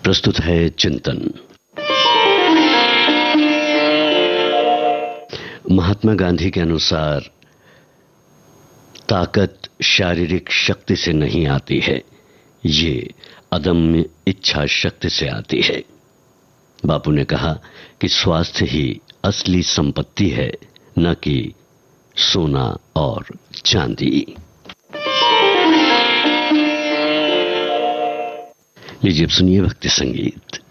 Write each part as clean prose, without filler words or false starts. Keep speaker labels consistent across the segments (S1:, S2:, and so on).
S1: प्रस्तुत है चिंतन। महात्मा गांधी के अनुसार ताकत शारीरिक शक्ति से नहीं आती है, ये अदम्य इच्छा शक्ति से आती है। बापू ने कहा कि स्वास्थ्य ही असली संपत्ति है, न कि सोना और चांदी। लीजिए सुनिए भक्ति संगीत।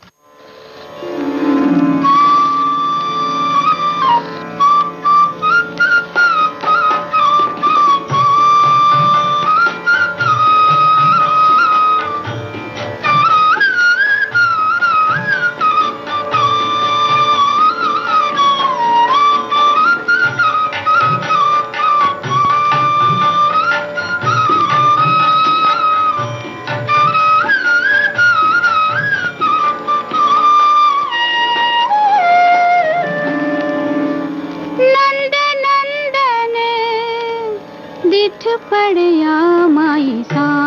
S2: पड़या माई सावरो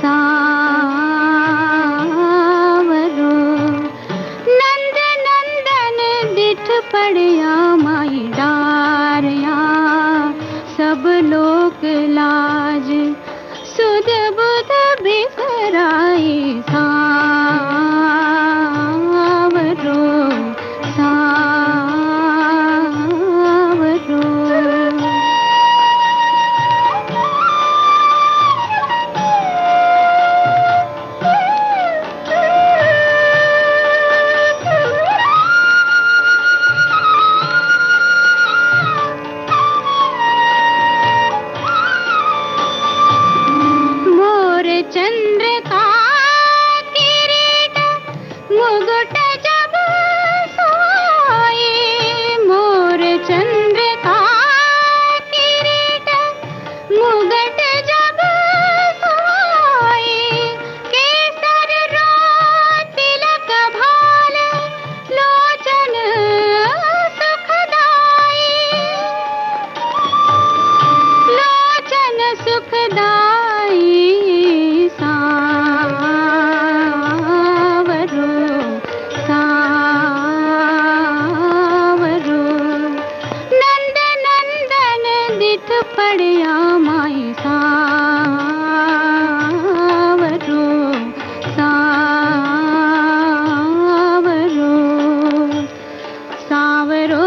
S2: सावरो नंद नंदन दिठ पड़या माई डारिया सब लोक लाज सुध बुध बिसराई सावरो पड़या माई सावरो सावरो सावरो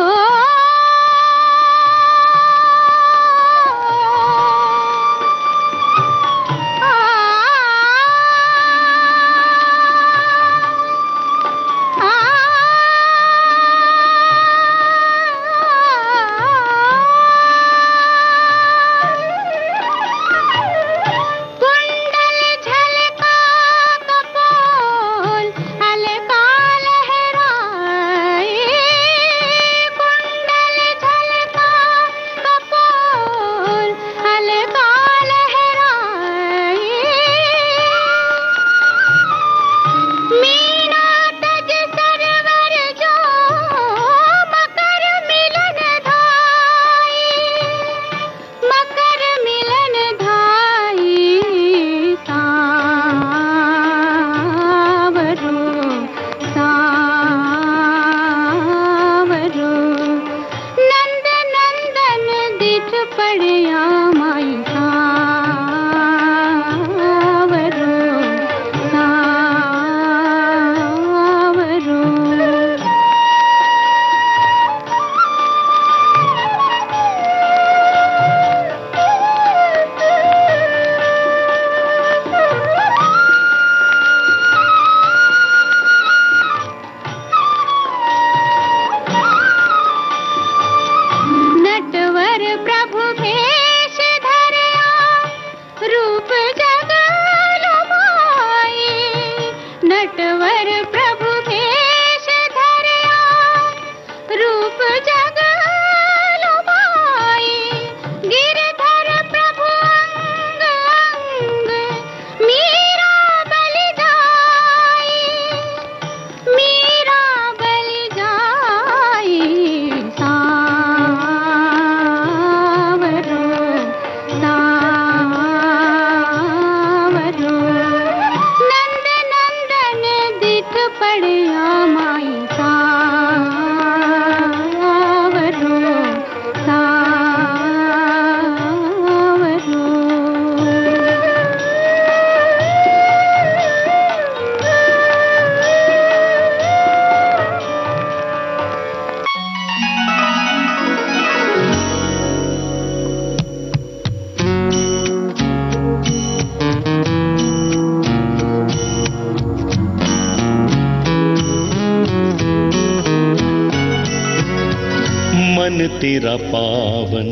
S3: तेरा पावन।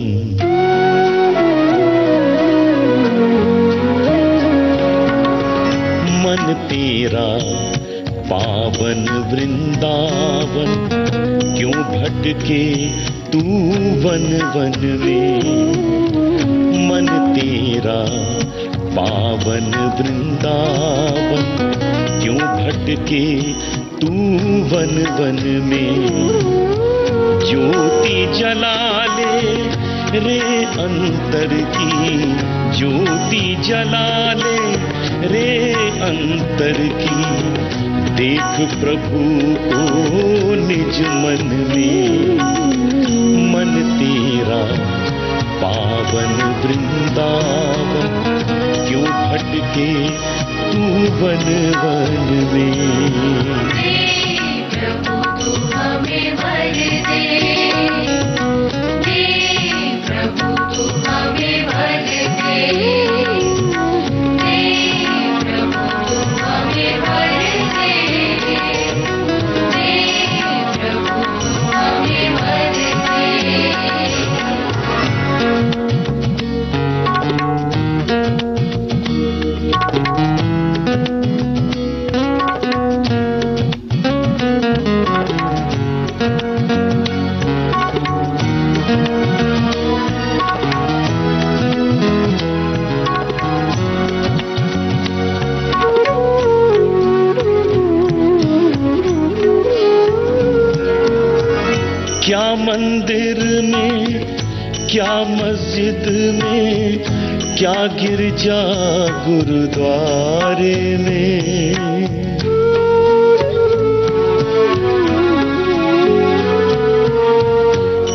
S3: मन तेरा पावन वृंदावन, क्यों भटके तू वन वन में। मन तेरा पावन वृंदावन, क्यों भटके तू वन वन में। ज्योति जला ले रे अंतर की, ज्योति जला ले रे अंतर की। देख प्रभु को निज मन में। मन तेरा पावन वृंदावन, क्यों भटके तू वन वन में।
S4: प्रभु तू हमें वर दे, प्रभु तू हमें वर दे, प्रभु तू हमें वर दे, प्रभु तू हमें वर दे।
S3: क्या मंदिर में, क्या मस्जिद में, क्या गिरजा गुरुद्वारे में।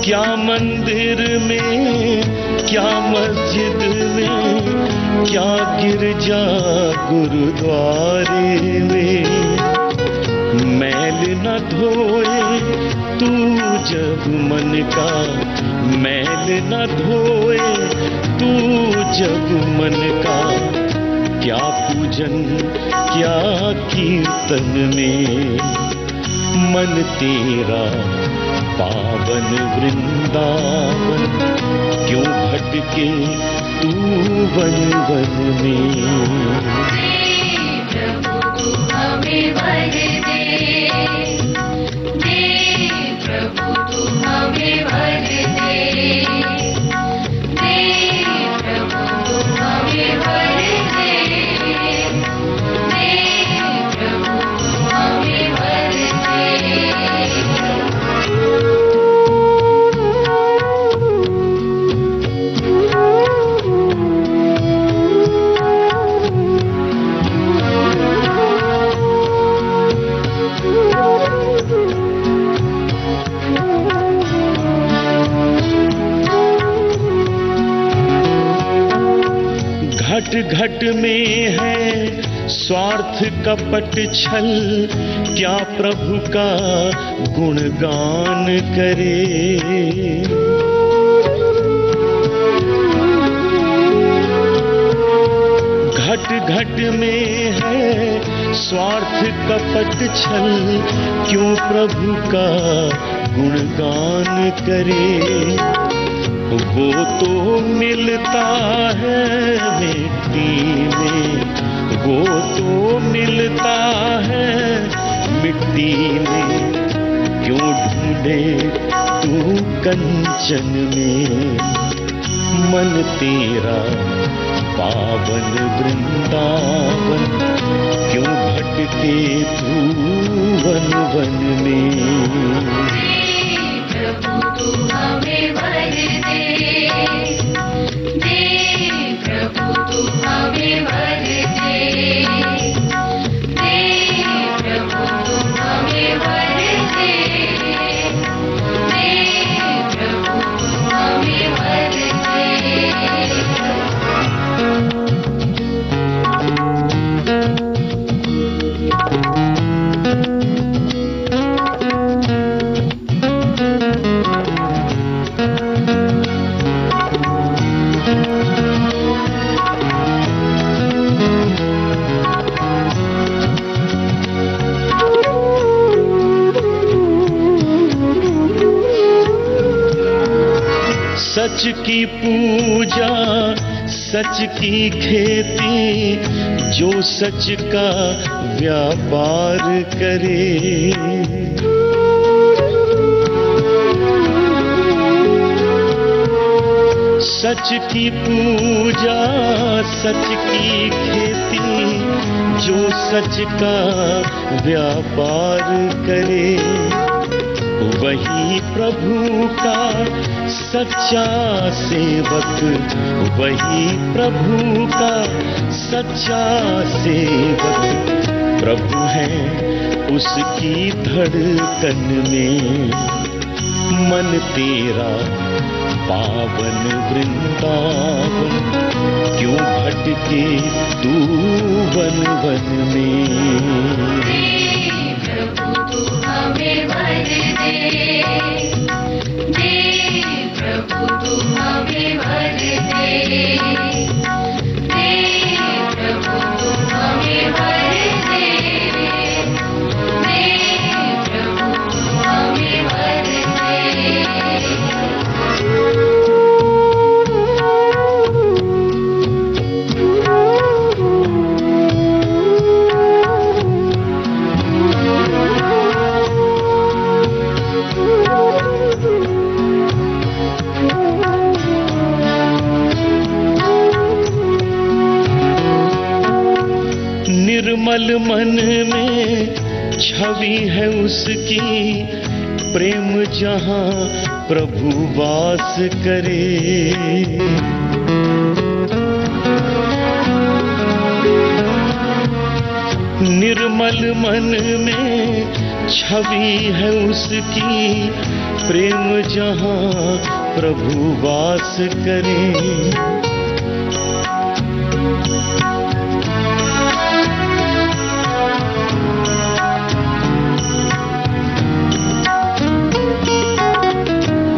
S3: क्या मंदिर में, क्या मस्जिद में, क्या गिरजा गुरुद्वारे में। मैल न धोए तू जब मन का, मैल न धोए तू जब मन का। क्या पूजन क्या कीर्तन में। मन तेरा पावन वृंदावन, क्यों भटके तू वन वन में।
S4: प्रभु तू हमें वर दे, प्रभु तू हमें वर दे, प्रभु तू हमें वर दे, प्रभु तू हमें वर दे।
S3: घट घट में है स्वार्थ कपट छल, क्या प्रभु का गुणगान करे। घट घट में है स्वार्थ कपट छल, क्यों प्रभु का गुणगान करे। वो तो मिलता है मिट्टी में, वो तो मिलता है मिट्टी में। क्यों ढूंढे तू कंचन में। मन तेरा पावन वृंदावन, क्यों भटके तू वन वन में।
S4: प्रभु तू हमें वर दे, प्रभु तू हमें वर दे, प्रभु तू हमें वर दे, प्रभु तू हमें वर दे।
S3: सच की पूजा सच की खेती, जो सच का व्यापार करे। सच की पूजा सच की खेती, जो सच का व्यापार करे, वही प्रभु का सच्चा सेवक, वही प्रभु का सच्चा सेवक। प्रभु है उसकी धड़कन में, मन तेरा पावन वृंदावन, क्यों भटके तू वन वन में।
S4: प्रभु तू हमें वर दे, प्रभु तू हमें वर दे, प्रभु तू हमें वर दे, प्रभु तू हमें वर दे।
S3: निर्मल मन में छवि है उसकी, प्रेम जहां प्रभु वास करे। निर्मल मन में छवि है उसकी, प्रेम जहां प्रभु वास करे।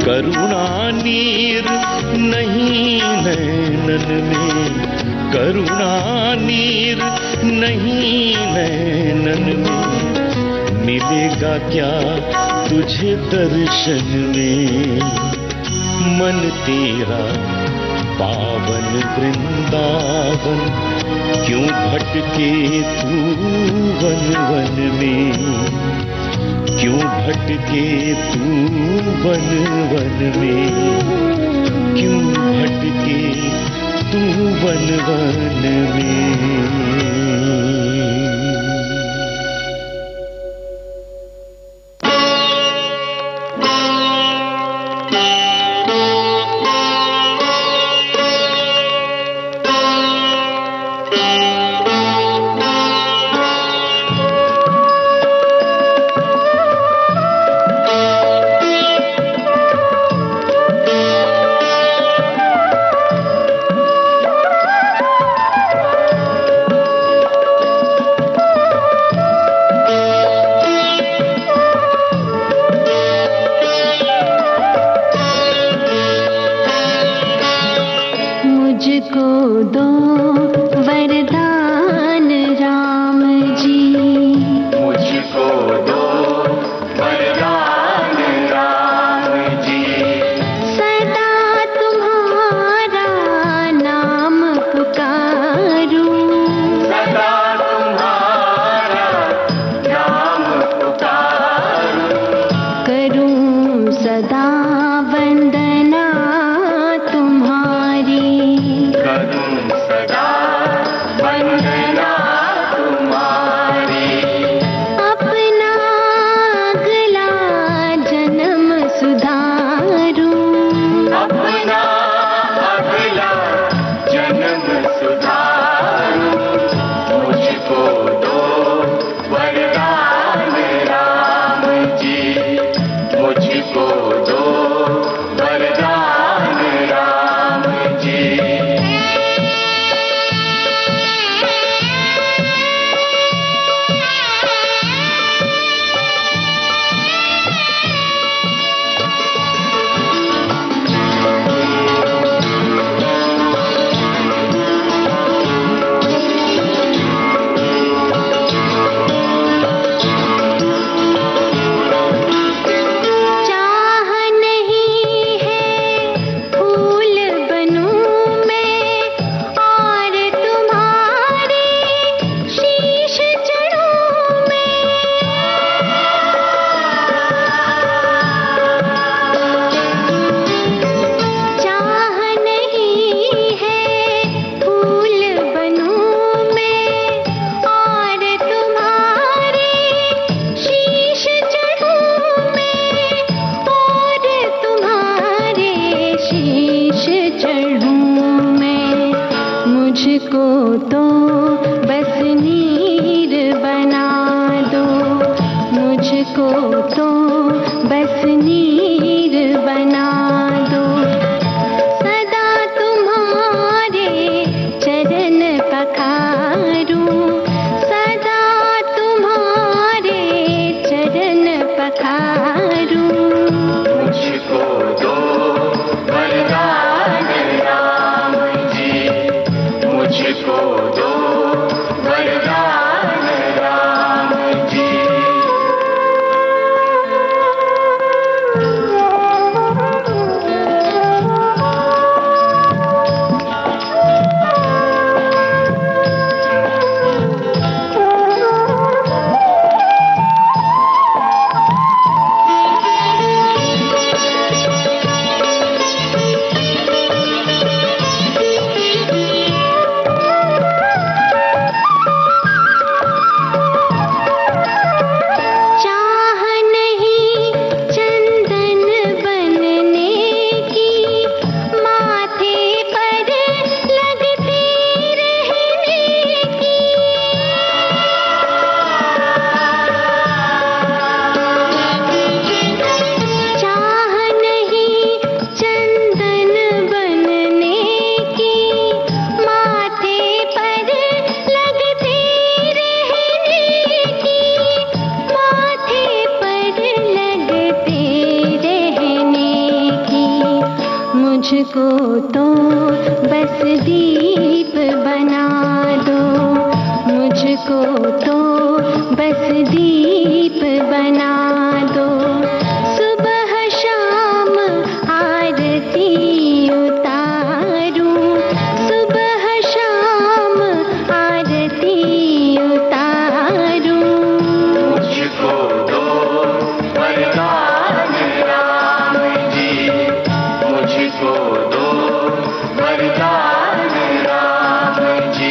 S3: करुणा नीर नहीं नैनन में, करुणा नीर नहीं नैनन में, मिलेगा क्या तुझे दर्शन में। मन तेरा पावन वृंदावन, क्यों भटके तू वन वन में, क्यों भटके तू वन वन में, क्यों भटके तू वन वन में।
S4: करूं सदा
S2: चढ़ूं मैं, मुझको तो बस नीर बना दो, मुझको तो बस नीर बना दो। सदा तुम्हारे चरण पखारूं, सदा तुम्हारे चरण पखारूं।
S3: मुझको दो वरदान राम जी, मुझको दो वरदान राम जी।
S2: चाह नहीं चंदन बनने की, माथे पर लगती रहने की। चाह नहीं चंदन बनने की, माथे पर लगती रहने की, माथे पर लगते रहने की। मुझको तो बस दीप बना दो, मुझको तो बस दीप बना दो। सुबह शाम आरती उतारूं, सुबह शाम आरती उतारूं।
S3: मुझको दो वरदान राम जी, मुझको दो वरदान राम जी।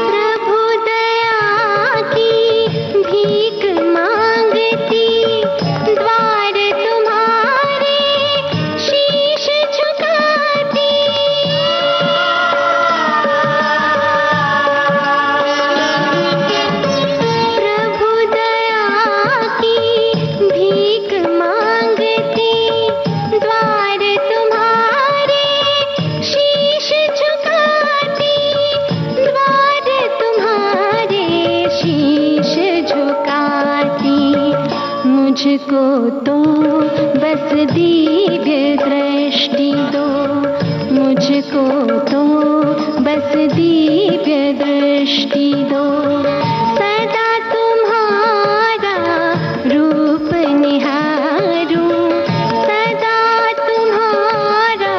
S2: प्रभु दया की भीख मांगती, द्वार तुम्हारे शीश झुकाती। प्रभु दया की भीख मांगती, द्वार तुम्हारे शीश झुकाती, द्वार तुम्हारे शीश झुकाती। मुझको तो बस दिव्य दृष्टि दो, मुझको तो बस दिव्य दृष्टि दो। सदा तुम्हारा रूप निहारूं, सदा तुम्हारा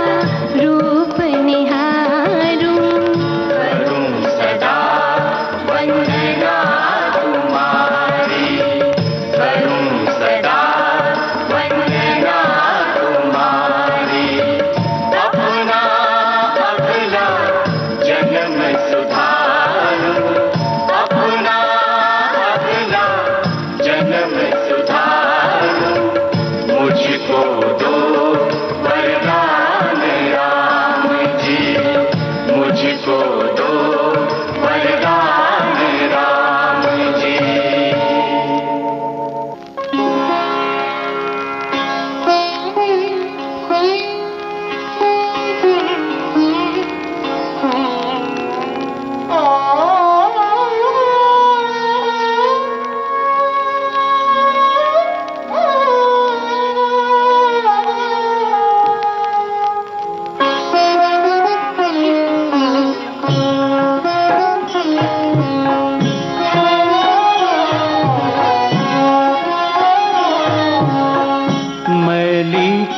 S2: रूप निहारूं।
S3: करूं सदा वंदना तुम्हारी, करूं सदा वंदना तुम्हारी। अपना अगला जन्म सुधारूं, अपना अगला जन्म सुधारूं। मुझको दो वरदान राम जी, मुझको दो वरदान राम जी।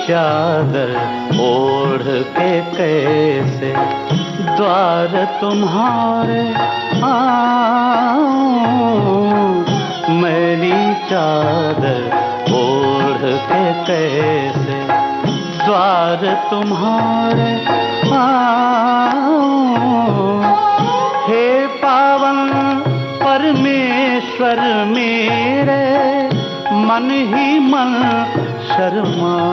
S5: चादर ओढ़ के कैसे द्वार तुम्हारे आऊं, चादर ओढ़ के कैसे द्वार तुम्हारे आऊं। हे पावन परमेश्वर मेरे, मन ही मन शर्माऊं।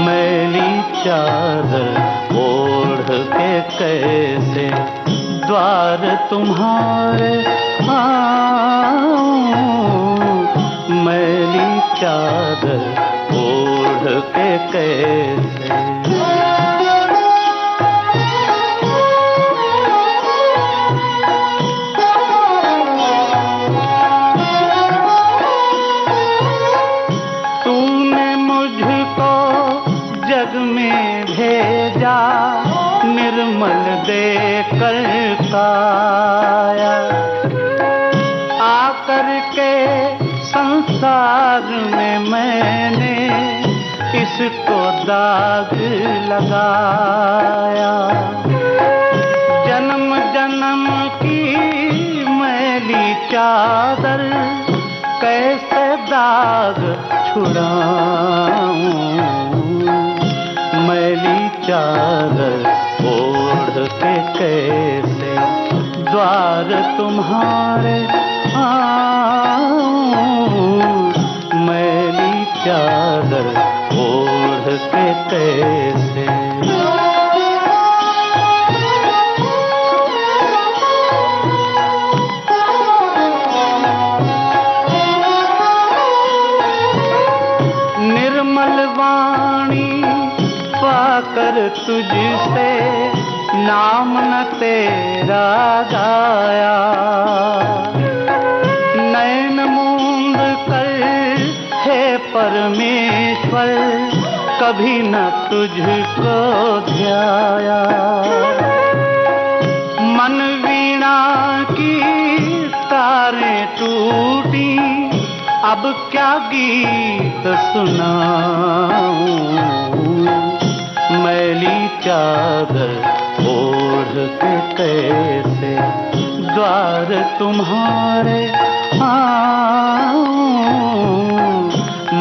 S5: मैली चादर ओढ़ के कैसे द्वार तुम्हारे आऊं। मैली चादर ओढ़ के कैसे। जग में भेजा निर्मल देकर काया, आकर के संसार में मैंने इसको दाग लगाया। जन्म जन्म की मैली चादर कैसे दाग छुड़ाऊं। मैली चादर ओढ़ के कैसे द्वार तुम्हारे आऊं। मैली चादर ओढ़ के कैसे। निर्मल वाणी पाकर तुझसे नाम न तेरा गाया। नैन मूंद कर हे परमेश्वर कभी न तुझको ध्याया। मन वीणा की तारें टूटी, अब क्या गीत सुनाऊं। मैली चादर ओढ़ के कैसे द्वार तुम्हारे आऊं।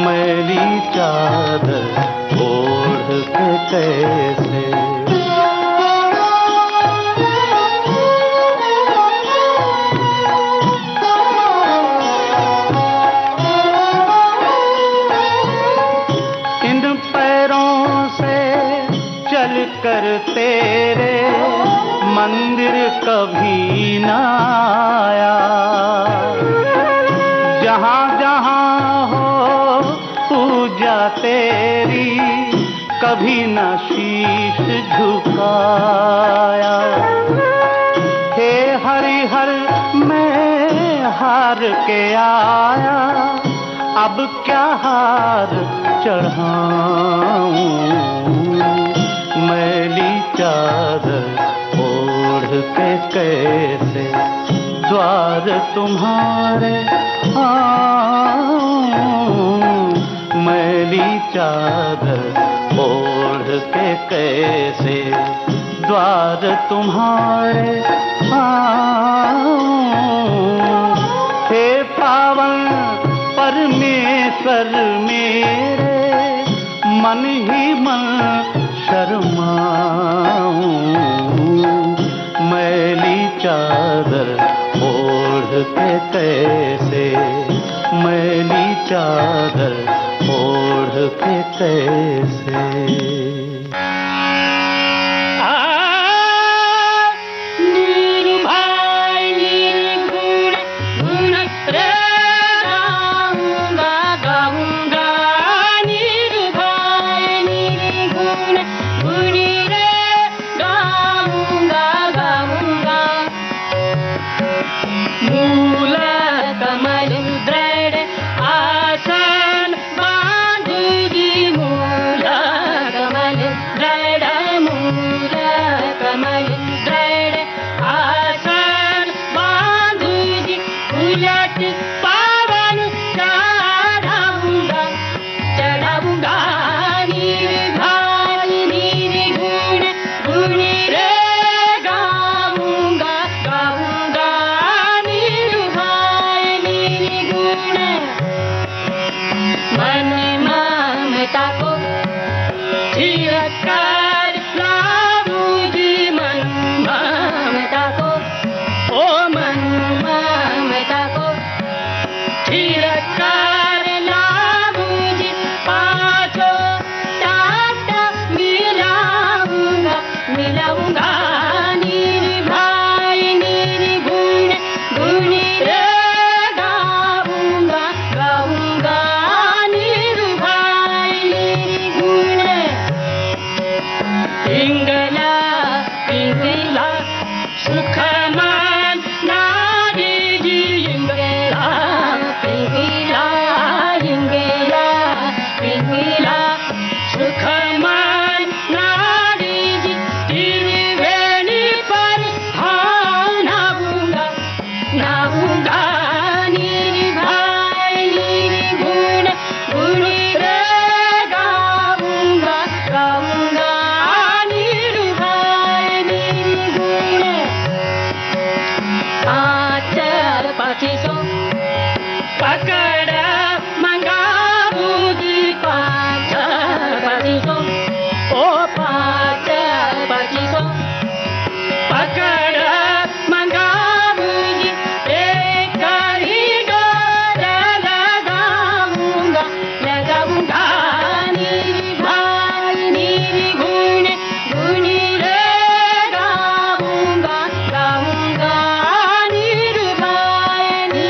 S5: मैली चादर ओढ़ के कैसे। कर तेरे मंदिर कभी न आया। जहाँ जहाँ हो पूजा तेरी कभी न शीश झुकाया। हे हरिहर मैं हार के आया, अब क्या हार चढ़ाऊं। मैली चादर ओढ़ के कैसे द्वार तुम्हारे आऊं। मैली चादर ओढ़ के कैसे द्वार तुम्हारे आऊं। हे पावन परमेश्वर मेरे, मन ही मन शर्माऊं। मैली चादर ओढ़ के कैसे। मैली चादर ओढ़ के कैसे।
S2: गाऊंगा निर्भय निर्गुण गुण रे गाऊंगा गाऊंगा निर्भय निर्गुण पाँच पच्चीसों पकड़ मंगा बूझी पाँच पच्चीसों ओ पाँच पच्चीसों पकड़ मंगा बूझी एक ही डोर लगाऊंगा लगाऊंगा निर्भय निर्गुण गुण रे गाऊंगा गाऊंगा निर्भय निर्गुण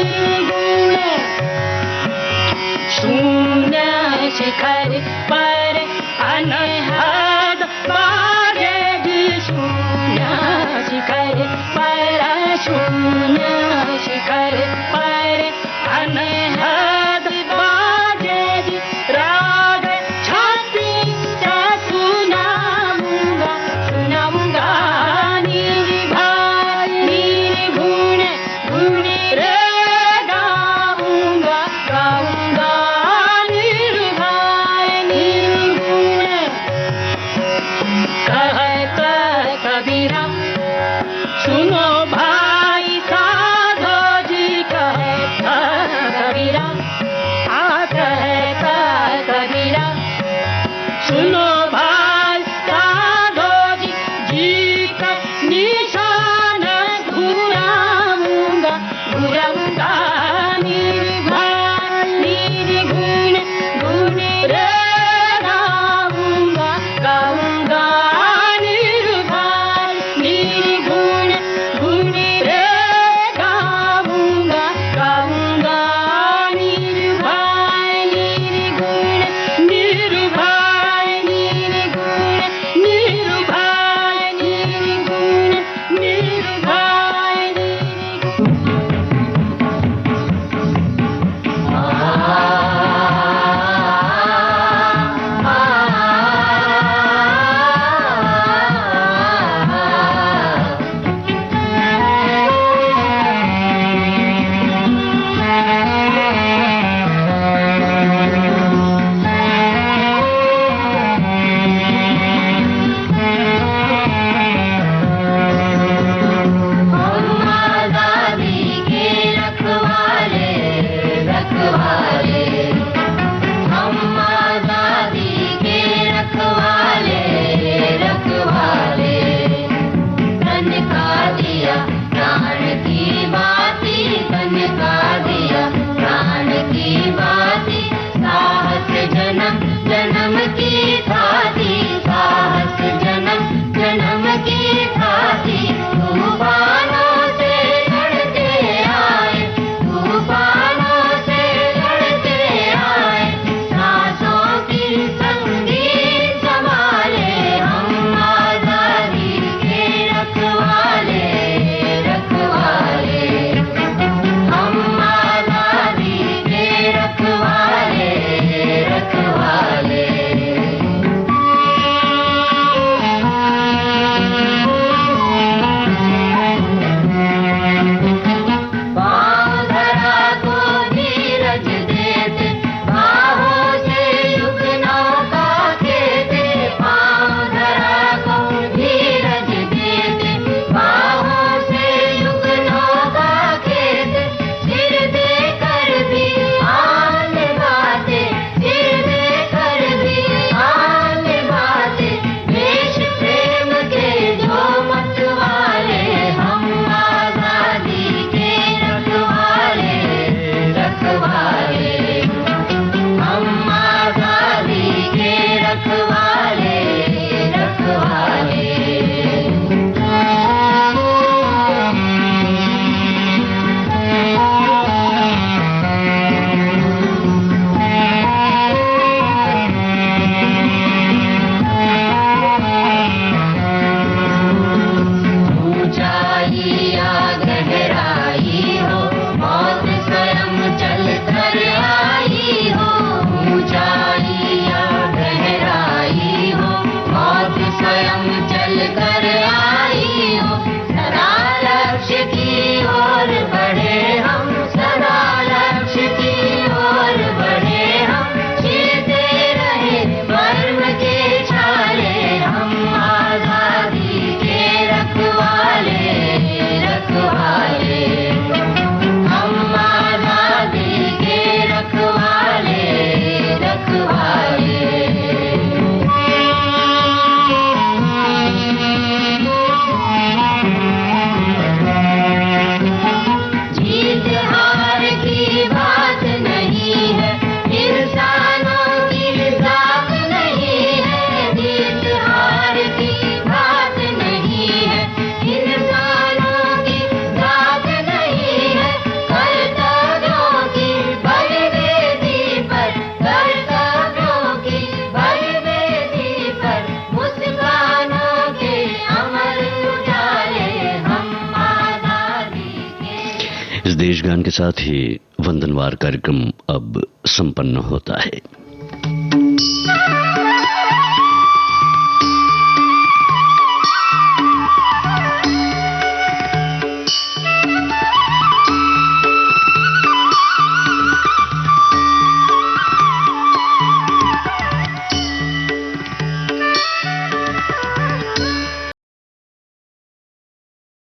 S1: इस देशगान के साथ ही वंदनवार कार्यक्रम अब संपन्न होता है।